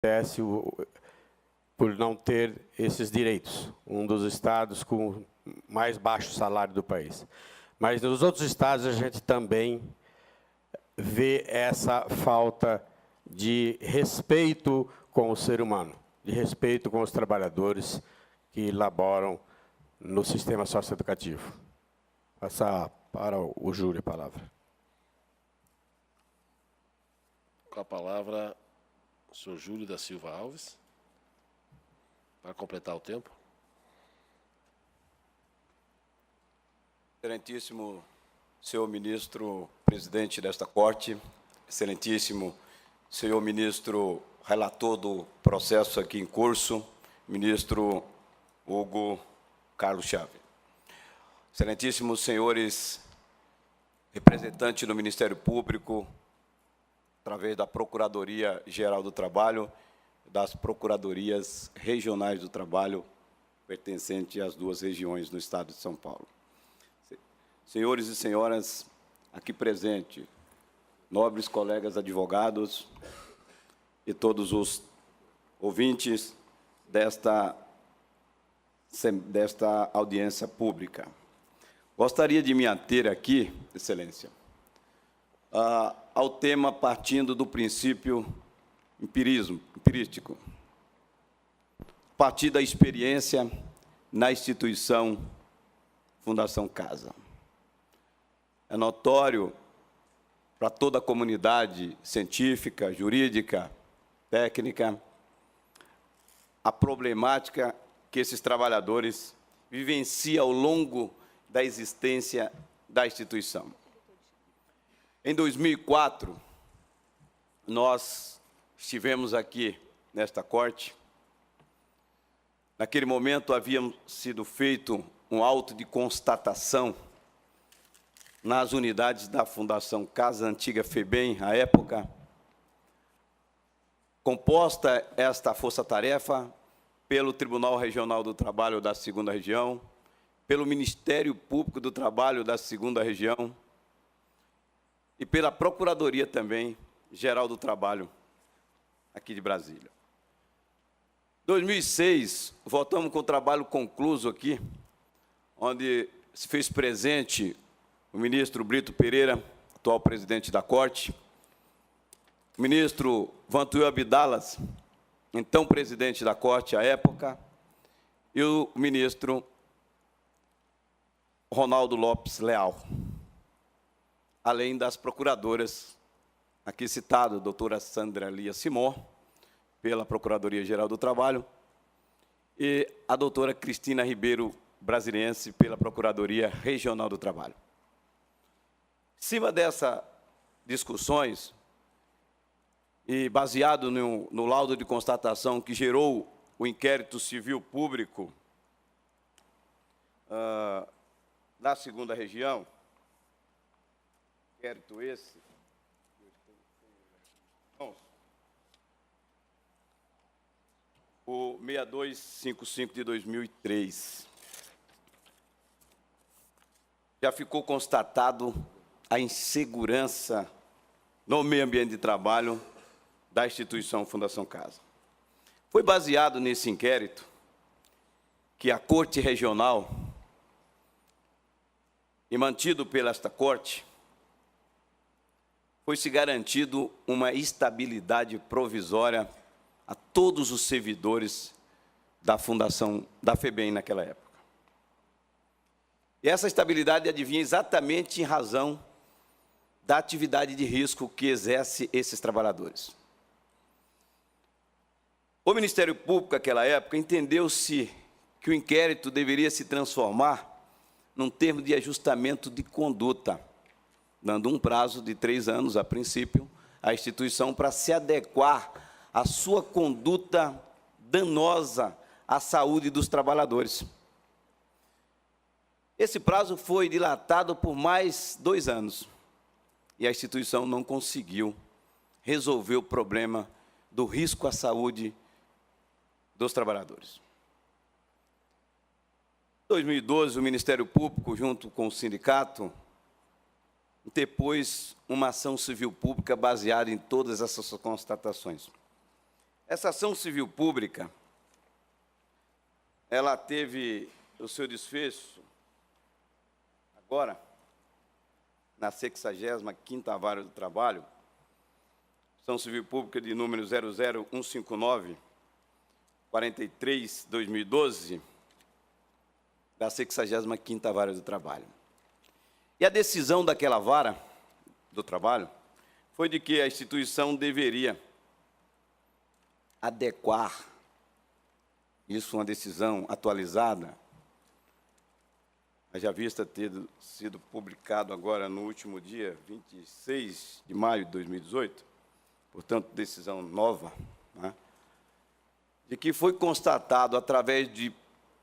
acontece por não ter esses direitos. Um dos estados com mais baixo salário do país. Mas nos outros estados a gente também vê essa falta de respeito com o ser humano, de respeito com os trabalhadores que laboram no sistema socioeducativo. Passar para o Júlio a palavra. Com a palavra, o senhor Júlio da Silva Alves, para completar o tempo. Excelentíssimo senhor ministro presidente desta Corte, excelentíssimo senhor ministro relator do processo aqui em curso, ministro Hugo Carlos Chaves. Excelentíssimos senhores representantes do Ministério Público, através da Procuradoria-Geral do Trabalho, das Procuradorias Regionais do Trabalho, pertencentes às duas regiões do Estado de São Paulo. Senhores e senhoras aqui presentes, nobres colegas advogados e todos os ouvintes desta audiência pública. Gostaria de me ater aqui, Excelência, ao tema partindo do princípio empirístico, a partir da experiência na instituição Fundação Casa. É notório para toda a comunidade científica, jurídica, técnica, a problemática que esses trabalhadores vivenciam ao longo da existência da instituição. Em 2004, nós estivemos aqui nesta Corte. Naquele momento, havia sido feito um auto de constatação nas unidades da Fundação Casa, antiga FEBEM, à época, composta esta força-tarefa pelo Tribunal Regional do Trabalho da 2ª Região, pelo Ministério Público do Trabalho da 2ª Região e pela Procuradoria também Geral do Trabalho, aqui de Brasília. Em 2006, voltamos com o trabalho concluso aqui, onde se fez presente o ministro Brito Pereira, atual presidente da Corte, o ministro Vantuil Abdalas, então presidente da Corte à época, e o ministro Ronaldo Lopes Leal, além das procuradoras, aqui citado, a doutora Sandra Lia Simó, pela Procuradoria-Geral do Trabalho, e a doutora Cristina Ribeiro Brasiliense, pela Procuradoria Regional do Trabalho. Em cima dessas discussões, e baseado no laudo de constatação que gerou o inquérito civil público da 2ª Região, inquérito esse, o 6255 de 2003, já ficou constatado a insegurança no meio ambiente de trabalho da instituição Fundação Casa. Foi baseado nesse inquérito que a Corte Regional, e mantido pela esta Corte, foi-se garantido uma estabilidade provisória a todos os servidores da Fundação da FEBEM naquela época. E essa estabilidade advinha exatamente em razão da atividade de risco que exerce esses trabalhadores. O Ministério Público, naquela época, entendeu-se que o inquérito deveria se transformar num termo de ajustamento de conduta, dando um prazo de 3 anos, a princípio, à instituição para se adequar à sua conduta danosa à saúde dos trabalhadores. Esse prazo foi dilatado por mais 2 anos, e a instituição não conseguiu resolver o problema do risco à saúde dos trabalhadores. Em 2012, o Ministério Público, junto com o sindicato, interpôs uma ação civil pública baseada em todas essas constatações. Essa ação civil pública, ela teve o seu desfecho agora, na 65ª Vara do Trabalho, ação civil pública de número 00159, 43/2012, da 65ª Vara do Trabalho. E a decisão daquela vara do trabalho foi de que a instituição deveria adequar, isso uma decisão atualizada, haja vista ter sido publicado agora no último dia 26 de maio de 2018, portanto, decisão nova, né, de que foi constatado, através de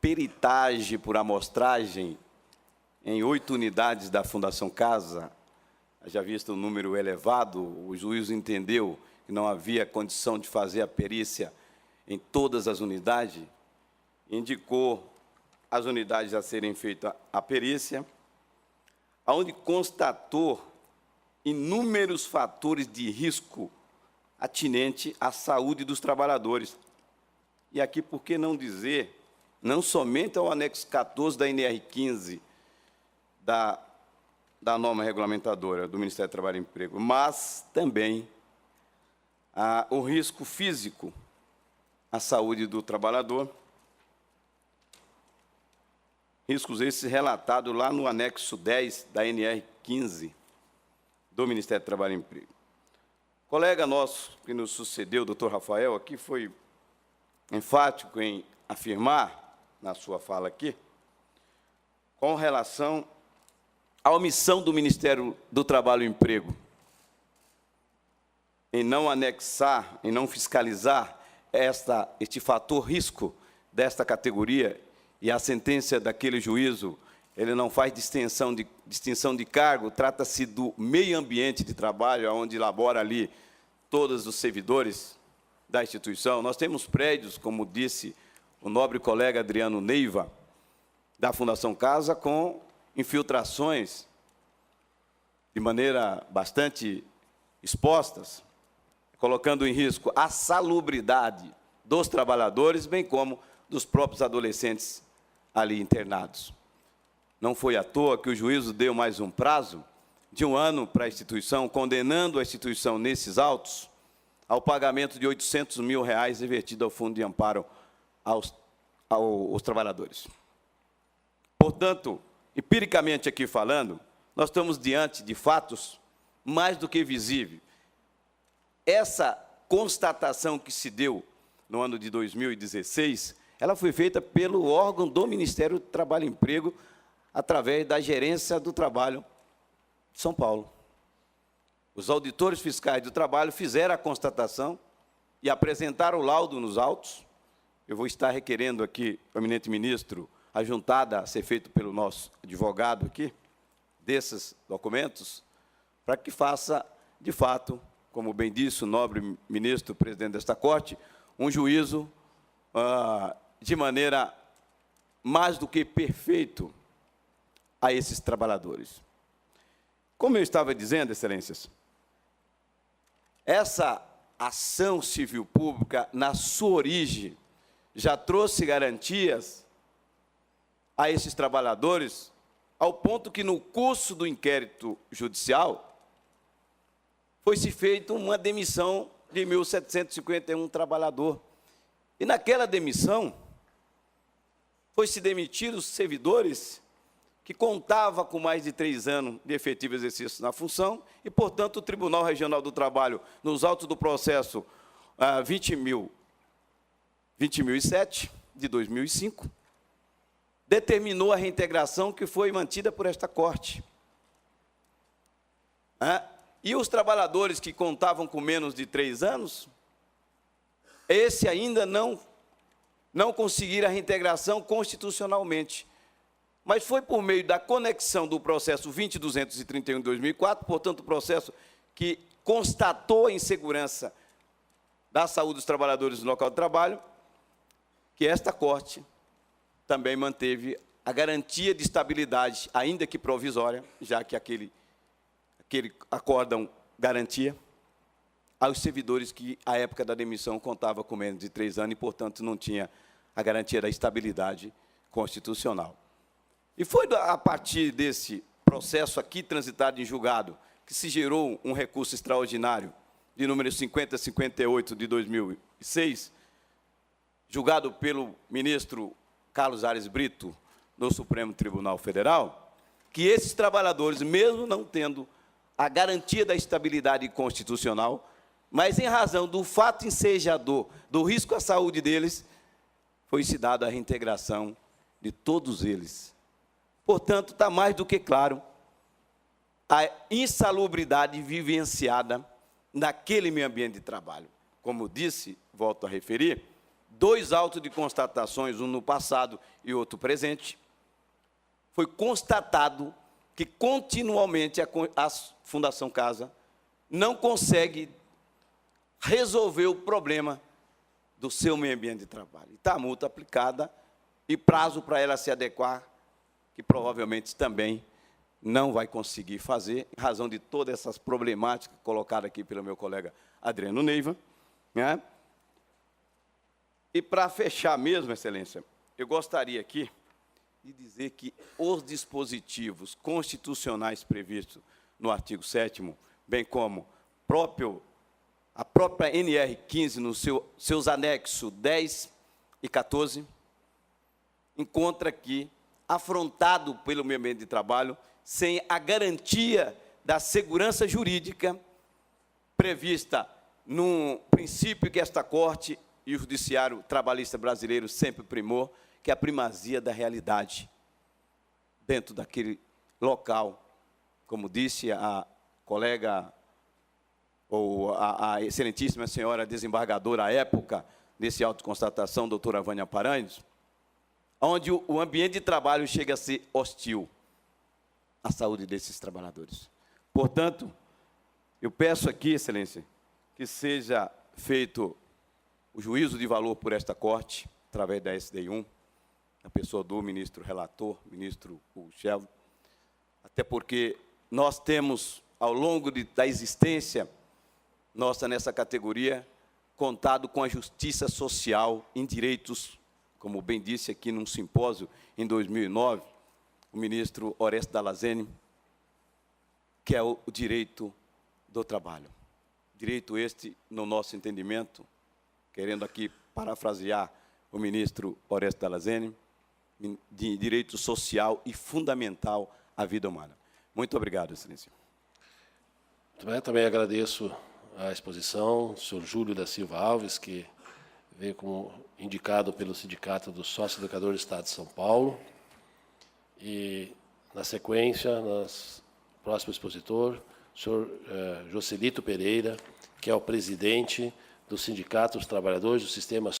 peritagem por amostragem, em 8 unidades da Fundação Casa, haja vista um número elevado, o juiz entendeu que não havia condição de fazer a perícia em todas as unidades, indicou as unidades a serem feita a perícia, onde constatou inúmeros fatores de risco atinente à saúde dos trabalhadores. E aqui, por que não dizer, não somente ao anexo 14 da NR15, da norma regulamentadora do Ministério do Trabalho e Emprego, mas também o risco físico à saúde do trabalhador, riscos esses relatados lá no anexo 10 da NR15 do Ministério do Trabalho e Emprego. O colega nosso que nos sucedeu, o doutor Rafael, aqui foi enfático em afirmar, na sua fala aqui, com relação à omissão do Ministério do Trabalho e Emprego em não anexar, em não fiscalizar este fator risco desta categoria, e a sentença daquele juízo, ele não faz distinção de cargo, trata-se do meio ambiente de trabalho, onde labora ali todos os servidores da instituição. Nós temos prédios, como disse o nobre colega Adriano Neiva, da Fundação Casa, com infiltrações de maneira bastante expostas, colocando em risco a salubridade dos trabalhadores, bem como dos próprios adolescentes ali internados. Não foi à toa que o juízo deu mais um prazo de 1 ano para a instituição, condenando a instituição nesses autos ao pagamento de R$800 mil revertido ao Fundo de Amparo aos trabalhadores. Portanto, empiricamente aqui falando, nós estamos diante de fatos mais do que visíveis. Essa constatação que se deu no ano de 2016, ela foi feita pelo órgão do Ministério do Trabalho e Emprego, através da Gerência do Trabalho de São Paulo. Os auditores fiscais do trabalho fizeram a constatação e apresentaram o laudo nos autos. Eu vou estar requerendo aqui, o eminente ministro, a juntada a ser feita pelo nosso advogado aqui, desses documentos, para que faça, de fato, como bem disse o nobre ministro, presidente desta Corte, um juízo de maneira mais do que perfeito a esses trabalhadores. Como eu estava dizendo, excelências, essa ação civil pública, na sua origem, já trouxe garantias a esses trabalhadores, ao ponto que, no curso do inquérito judicial, foi-se feita uma demissão de 1.751 trabalhador. E, naquela demissão, foi-se demitido os servidores que contava com mais de 3 anos de efetivo exercício na função e, portanto, o Tribunal Regional do Trabalho, nos autos do processo 20.007, de 2005, determinou a reintegração que foi mantida por esta Corte. E os trabalhadores que contavam com menos de 3 anos, esse ainda não conseguiram a reintegração constitucionalmente. Mas foi por meio da conexão do processo 20.231 de 2004, portanto, o processo que constatou a insegurança da saúde dos trabalhadores no local de trabalho, que esta Corte também manteve a garantia de estabilidade, ainda que provisória, já que aquele acórdão garantia aos servidores que, à época da demissão, contavam com menos de 3 anos e, portanto, não tinha a garantia da estabilidade constitucional. E foi a partir desse processo aqui transitado em julgado que se gerou um recurso extraordinário de número 5058 de 2006, julgado pelo ministro Carlos Aires Brito, no Supremo Tribunal Federal, que esses trabalhadores, mesmo não tendo a garantia da estabilidade constitucional, mas em razão do fato ensejador, do risco à saúde deles, foi-se dada a reintegração de todos eles. Portanto, está mais do que claro a insalubridade vivenciada naquele meio ambiente de trabalho. Como disse, volto a referir, 2 autos de constatações, um no passado e outro presente, foi constatado que, continuamente, a Fundação Casa não consegue resolver o problema do seu meio ambiente de trabalho. Está a multa aplicada e prazo para ela se adequar, que provavelmente também não vai conseguir fazer, em razão de todas essas problemáticas colocadas aqui pelo meu colega Adriano Neiva, né? E, para fechar mesmo, Excelência, eu gostaria aqui de dizer que os dispositivos constitucionais previstos no artigo 7º, bem como a própria NR 15, nos seus anexos 10 e 14, encontra aqui, afrontado pelo meio ambiente de trabalho, sem a garantia da segurança jurídica prevista num princípio que esta Corte e o Judiciário Trabalhista brasileiro sempre primou, que é a primazia da realidade dentro daquele local. Como disse a colega, ou a excelentíssima senhora desembargadora à época desse auto de constatação, doutora Vânia Paranhos, onde o ambiente de trabalho chega a ser hostil à saúde desses trabalhadores. Portanto, eu peço aqui, Excelência, que seja feito o juízo de valor por esta Corte, através da SDI1, a pessoa do ministro relator, ministro Shelby, até porque nós temos, ao longo da existência nossa nessa categoria, contado com a justiça social em direitos, como bem disse aqui num simpósio em 2009, o ministro Orestes Dallazzeni, que é o direito do trabalho. Direito este, no nosso entendimento, querendo aqui parafrasear o ministro Orestes Dallazzeni, de direito social e fundamental à vida humana. Muito obrigado, Excelência. Muito bem, também agradeço a exposição do senhor Júlio da Silva Alves, que veio como indicado pelo Sindicato dos Sócios Educadores do Estado de São Paulo. E, na sequência, próximo expositor, o senhor Joselito Pereira, que é o presidente do Sindicato dos Trabalhadores do Sistema